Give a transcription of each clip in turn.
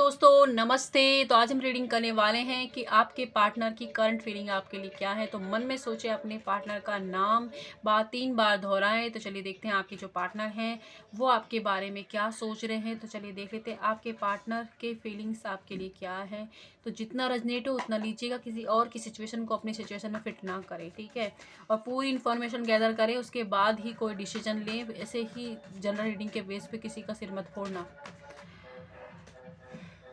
दोस्तों, नमस्ते। तो आज हम रीडिंग करने वाले हैं कि आपके पार्टनर की करंट फीलिंग आपके लिए क्या है। तो मन में सोचे अपने पार्टनर का नाम 3 बार दोहराएं। तो चलिए देखते हैं आपके जो पार्टनर हैं वो आपके बारे में क्या सोच रहे हैं। तो चलिए देख लेते हैं आपके पार्टनर के फीलिंग्स आपके लिए क्या है। तो जितना रेजोनेट हो उतना लीजिएगा, किसी और की सिचुएशन को अपनी सिचुएशन में फिट ना करें, ठीक है। और पूरी इन्फॉर्मेशन गैदर करें, उसके बाद ही कोई डिसीजन लें। ऐसे ही जनरल रीडिंग के बेस पे किसी का सिर मत फोड़ना।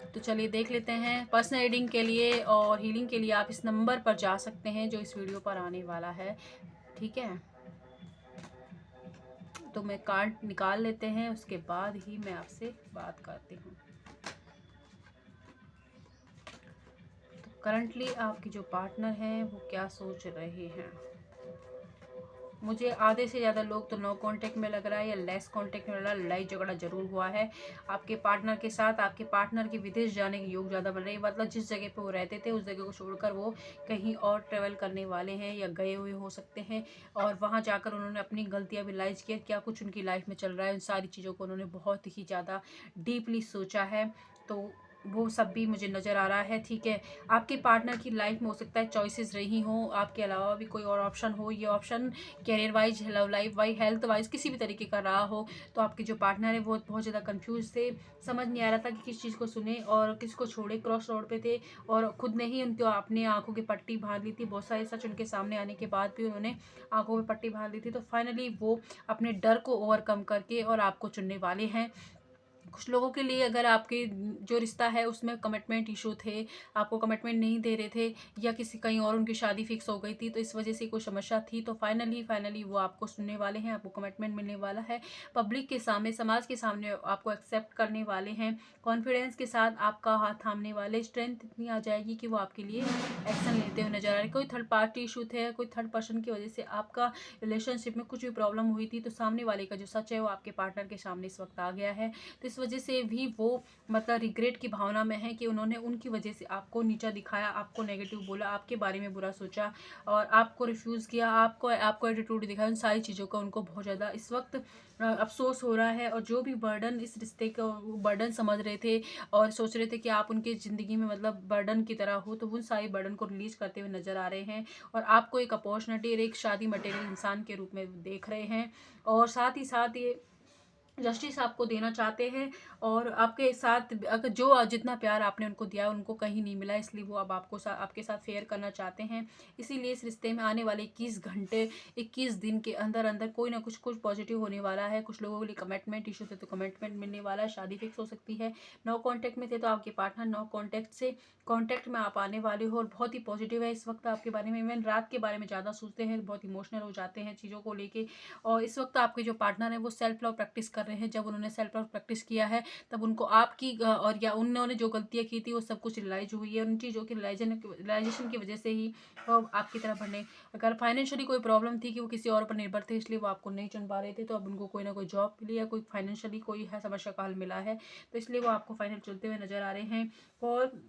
तो चलिए देख लेते हैं। पर्सनल रीडिंग के लिए और हीलिंग के लिए आप इस नंबर पर जा सकते हैं जो इस वीडियो पर आने वाला है, ठीक है। तो मैं कार्ड निकाल लेते हैं, उसके बाद ही मैं आपसे बात करती हूँ। तो करंटली आपके जो पार्टनर हैं वो क्या सोच रहे हैं। मुझे आधे से ज़्यादा लोग तो नो कांटेक्ट में लग रहा है या लेस कांटेक्ट में लग रहा है। लड़ाई झगड़ा जरूर हुआ है आपके पार्टनर के साथ। आपके पार्टनर के विदेश जाने के योग ज़्यादा बन रहे हैं, मतलब जिस जगह पे वो रहते थे उस जगह को छोड़कर वो कहीं और ट्रेवल करने वाले हैं या गए हुए हो सकते हैं। और वहाँ जाकर उन्होंने अपनी गलतियाँ रियलाइज किया, क्या कुछ उनकी लाइफ में चल रहा है। उन सारी चीज़ों को उन्होंने बहुत ही ज़्यादा डीपली सोचा है। तो वो सब भी मुझे नज़र आ रहा है, ठीक है। आपके पार्टनर की लाइफ में हो सकता है चॉइसेस रही हों, आपके अलावा भी कोई और ऑप्शन हो। ये option career wise, love life wise, health wise किसी भी तरीके का रहा हो। तो आपके जो पार्टनर है वो बहुत ज़्यादा कंफ्यूज थे, समझ नहीं आ रहा था कि किस चीज़ को सुने और किस को छोड़े। क्रॉस रोड पे थे और खुद ने ही उनको अपने आंखों की पट्टी बांध ली थी। बहुत सारे सच उनके सामने आने के बाद भी उन्होंने आंखों में पट्टी बांध ली थी। तो फाइनली वो अपने डर को ओवरकम करके और आपको चुनने वाले हैं। कुछ लोगों के लिए अगर आपके जो रिश्ता है उसमें कमिटमेंट इशू थे, आपको कमिटमेंट नहीं दे रहे थे या किसी कहीं और उनकी शादी फिक्स हो गई थी, तो इस वजह से कोई समस्या थी। तो फाइनली वो आपको सुनने वाले हैं, आपको कमिटमेंट मिलने वाला है। पब्लिक के सामने, समाज के सामने आपको एक्सेप्ट करने वाले हैं। कॉन्फिडेंस के साथ आपका हाथ थामने वाले, स्ट्रेंथ इतनी आ जाएगी कि वो आपके लिए एक्शन लेते हुए नजर आ रहे हैं। कोई थर्ड पार्टी इशू थे, कोई थर्ड पर्सन की वजह से आपका रिलेशनशिप में कुछ भी प्रॉब्लम हुई थी, तो सामने वाले का जो सच है वो आपके पार्टनर के सामने इस वक्त आ गया है। तो इस वजह से भी वो मतलब रिग्रेट की भावना में है कि उन्होंने उनकी वजह से आपको नीचा दिखाया, आपको नेगेटिव बोला, आपके बारे में बुरा सोचा और आपको रिफ्यूज़ किया, आपको एटीट्यूड दिखाया। उन सारी चीज़ों का उनको बहुत ज़्यादा इस वक्त अफसोस हो रहा है। और जो भी बर्डन इस रिश्ते को बर्डन समझ रहे थे और सोच रहे थे कि आप उनकी ज़िंदगी में मतलब बर्डन की तरह हो, तो उन सारी बर्डन को रिलीज करते हुए नज़र आ रहे हैं और आपको एक अपॉर्चुनिटी, एक शादी मटेरियल इंसान के रूप में देख रहे हैं। और साथ ही साथ ये जस्टिस आपको देना चाहते हैं और आपके साथ अगर जो जितना प्यार आपने उनको दिया उनको कहीं नहीं मिला, इसलिए वो अब आपके साथ फेयर करना चाहते हैं। इसीलिए इस रिश्ते में आने वाले 21 घंटे 21 दिन के अंदर अंदर कोई ना कुछ पॉजिटिव होने वाला है। कुछ लोगों के लिए कमिटमेंट इशू थे तो कमिटमेंट मिलने वाला है, शादी फिक्स हो सकती है। नो कॉन्टैक्ट में थे तो आपके पार्टनर नो कॉन्टैक्ट से कॉन्टैक्ट में आप आने वाले हो और बहुत ही पॉजिटिव है इस वक्त आपके बारे में। इवन रात के बारे में ज़्यादा सोचते हैं, बहुत इमोशनल हो जाते हैं चीज़ों को लेके। और इस वक्त आपके जो पार्टनर है वो सेल्फ लव प्रैक्टिस कर रहे हैं। जब उन्होंने सेल्फ लव प्रैक्टिस किया है तब उनको आपकी और या उन्होंने जो गलतियां की थी वो सब कुछ रियलाइज हुई है। उन चीज़ों की रियलाइजेशन की वजह से ही वो आपकी तरफ बढ़ने। अगर फाइनेंशियली कोई प्रॉब्लम थी कि वो किसी और पर निर्भर थे इसलिए वो आपको नहीं चुन पा रहे थे, तो अब उनको कोई ना कोई जॉब मिली या कोई फाइनेंशियली कोई है समस्या का हल मिला है, तो इसलिए वो आपको फाइनल चलते हुए नजर आ रहे हैं। और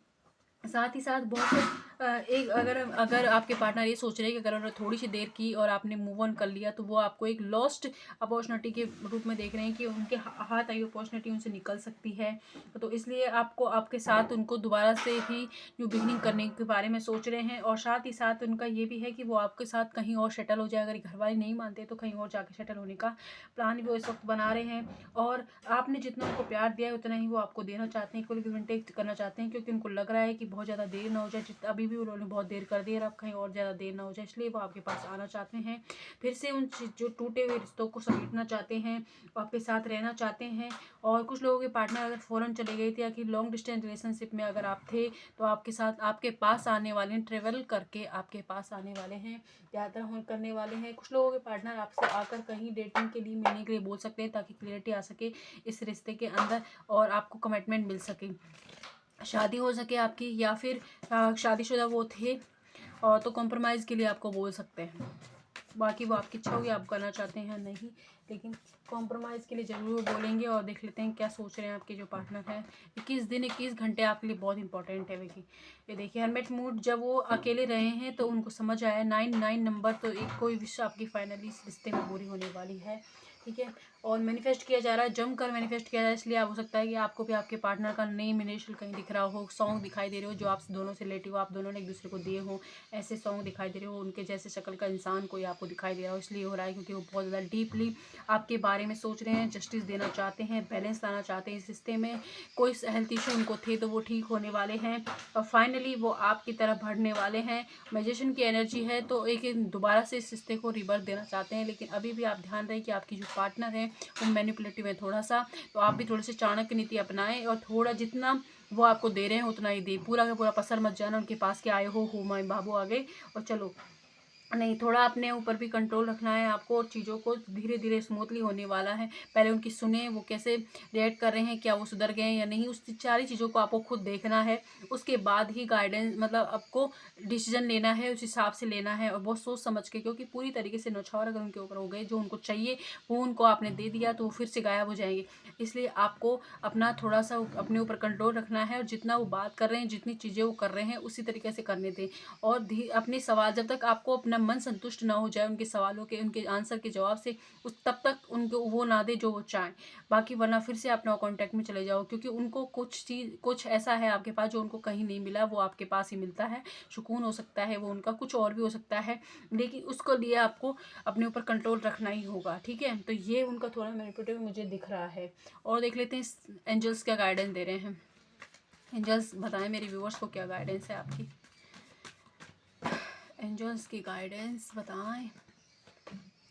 साथ ही साथ बहुत एक अगर अगर आपके पार्टनर ये सोच रहे हैं कि अगर उन्होंने थोड़ी सी देर की और आपने मूव ऑन कर लिया तो वो आपको एक लॉस्ट अपॉर्चुनिटी के रूप में देख रहे हैं कि उनके हाथ आई अपॉर्चुनिटी उनसे निकल सकती है। तो इसलिए आपको आपके साथ उनको दोबारा से ही न्यू बिगनिंग करने के बारे में सोच रहे हैं। और साथ ही साथ उनका ये भी है कि वो आपके साथ कहीं और सेटल हो जाए। अगर घर वाले नहीं मानते तो कहीं और जाके सेटल होने का प्लान भी वो इस वक्त बना रहे हैं। और आपने जितना उनको प्यार दिया है उतना ही वो आपको देना चाहते हैं, इक्वल गिव एंड टेक करना चाहते हैं, क्योंकि उनको लग रहा है कि बहुत ज़्यादा देर ना हो जाए। अभी भी उन्होंने बहुत देर कर दी है, अब कहीं और ज़्यादा देर ना हो जाए, इसलिए वो आपके पास आना चाहते हैं। फिर से उन जो टूटे हुए रिश्तों को समेटना चाहते हैं, वो आपके साथ रहना चाहते हैं। और कुछ लोगों के पार्टनर अगर फ़ौरन चले गए थे या कि लॉन्ग डिस्टेंस रिलेशनशिप में अगर आप थे तो आपके साथ आपके पास आने वाले हैं, ट्रेवल करके आपके पास आने वाले हैं, यात्रा करने वाले हैं। कुछ लोगों के पार्टनर आपसे आकर कहीं डेटिंग के लिए मिलने के लिए बोल सकते हैं ताकि क्लियरिटी आ सके इस रिश्ते के अंदर और आपको कमिटमेंट मिल सके, शादी हो सके आपकी। या फिर शादीशुदा वो थे और तो कॉम्प्रोमाइज़ के लिए आपको बोल सकते हैं। बाकी वो आपकी इच्छा होगी आप करना चाहते हैं नहीं, लेकिन कॉम्प्रोमाइज़ के लिए ज़रूर बोलेंगे। और देख लेते हैं क्या सोच रहे हैं आपके जो पार्टनर है। 21 दिन 21 घंटे आपके लिए बहुत इंपॉर्टेंट है। देखिए ये देखिए हरमेट मूड, जब वो अकेले रहे हैं तो उनको समझ आया 9 9 नंबर, तो एक कोई विश आपकी फाइनली इस रिश्ते में पूरी होने वाली है, ठीक है। और मैनिफेस्ट किया जा रहा है, जमकर मैनिफेस्ट किया जा रहा है। इसलिए आप हो सकता है कि आपको भी आपके पार्टनर का नेम इनिशियल कहीं दिख रहा हो, सॉन्ग दिखाई दे रहे हो जो आप दोनों से रिलेटिव हो, आप दोनों ने एक दूसरे को दिए हो, ऐसे सॉन्ग दिखाई दे रहे हो, उनके जैसे शक्ल का इंसान कोई आपको दिखाई दे रहा हो। इसलिए हो रहा है क्योंकि वो बहुत ज़्यादा डीपली आपके बारे में सोच रहे हैं, जस्टिस देना चाहते हैं, बैलेंस लाना चाहते हैं इस रिश्ते में। कोई हेल्थ इशू उनको थे तो वो ठीक होने वाले हैं और फाइनली वो आपकी तरफ बढ़ने वाले हैं। मैजिशियन की एनर्जी है तो एक दोबारा से इस रिश्ते को रिबर्थ देना चाहते हैं, लेकिन अभी भी आप ध्यान रहे कि आपकी जो पार्टनर है वो मैनिपुलेटिव है थोड़ा सा, तो आप भी थोड़े से चाणक्य नीति अपनाएं और थोड़ा जितना वो आपको दे रहे हैं उतना ही दे। पूरा का पूरा पसर मत जाना उनके पास के आए हो माई बाबू आ गए और चलो नहीं, थोड़ा अपने ऊपर भी कंट्रोल रखना है आपको और चीज़ों को धीरे धीरे स्मूथली होने वाला है। पहले उनकी सुने वो कैसे रिएक्ट कर रहे हैं, क्या वो सुधर गए हैं या नहीं, उस सारी चीज़ों को आपको खुद देखना है। उसके बाद ही गाइडेंस मतलब आपको डिसीजन लेना है, उस हिसाब से लेना है और बहुत सोच समझ के, क्योंकि पूरी तरीके से नौछावर अगर उनके ऊपर हो गए, जो उनको चाहिए वो उनको आपने दे दिया तो वो फिर से गायब हो जाएंगे। इसलिए आपको अपना थोड़ा सा अपने ऊपर कंट्रोल रखना है और जितना वो बात कर रहे हैं, जितनी चीज़ें वो कर रहे हैं उसी तरीके से करने दें। और अपने सवाल जब तक आपको अपना मन संतुष्ट ना हो जाए उनके सवालों के, उनके आंसर के जवाब से, उस तब तक उनको वो ना दे जो वो चाहें। बाकी वरना फिर से आप नो कॉन्टैक्ट में चले जाओ, क्योंकि उनको कुछ ऐसा है आपके पास जो उनको कहीं नहीं मिला, वो आपके पास ही मिलता है। सुकून हो सकता है वो उनका, कुछ और भी हो सकता है, लेकिन उसको लिए आपको अपने ऊपर कंट्रोल रखना ही होगा। ठीक है, तो ये उनका थोड़ा मैनिपुलेटिव मुझे दिख रहा है। और देख लेते हैं एंजल्स क्या गाइडेंस दे रहे हैं। एंजल्स बताएं मेरे व्यूअर्स को क्या गाइडेंस है आपकी। एंजल्स की गाइडेंस बताएं।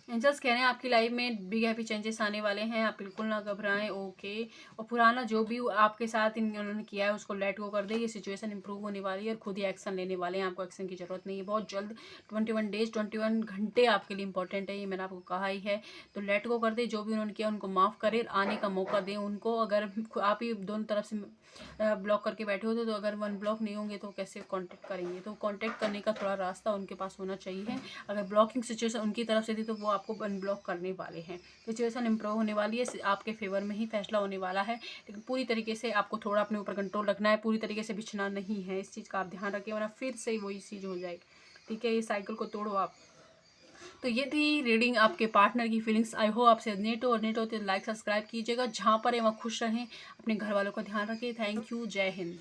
एंजल्स कह रहे हैं आपकी लाइफ में बिग हैप्पी चेंजेस आने वाले हैं, आप बिल्कुल ना घबराएं। ओके, और पुराना जो भी आपके साथ इन्होंने किया है उसको लेट गो कर दे। ये सिचुएशन इंप्रूव होने वाली है और खुद ही एक्शन लेने वाले हैं, आपको एक्शन की जरूरत नहीं है बहुत जल्द। 21 डेज 21 घंटे आपके लिए इंपॉर्टेंट है, ये मैंने आपको कहा ही है। तो लेट गो कर दे, जो भी उन्होंने किया उनको माफ़ करें, आने का मौका दें उनको। अगर आप ही दोनों तरफ से ब्लॉक करके बैठे होते तो अगर वन ब्लॉक नहीं होंगे तो कैसे कांटेक्ट करेंगे, तो कांटेक्ट करने का थोड़ा रास्ता उनके पास होना चाहिए। अगर ब्लॉकिंग सिचुएशन उनकी तरफ से थी तो वो आपको अनब्लॉक करने वाले हैं। सिचुएशन इंप्रूव होने वाली है, आपके फेवर में ही फैसला होने वाला है, लेकिन पूरी तरीके से आपको थोड़ा अपने ऊपर कंट्रोल रखना है, पूरी तरीके से बिछना नहीं है। इस चीज़ का आप ध्यान रखिए वरना फिर से वही चीज़ हो जाएगी। ठीक है, ये साइकिल को तोड़ो आप। तो ये थी रीडिंग आपके पार्टनर की फीलिंग्स। आई होप आपसे नेट हो, और नेट हो तो लाइक सब्सक्राइब कीजिएगा। जहाँ पर है वहाँ खुश रहें, अपने घर वालों का ध्यान रखें। थैंक यू, जय हिंद।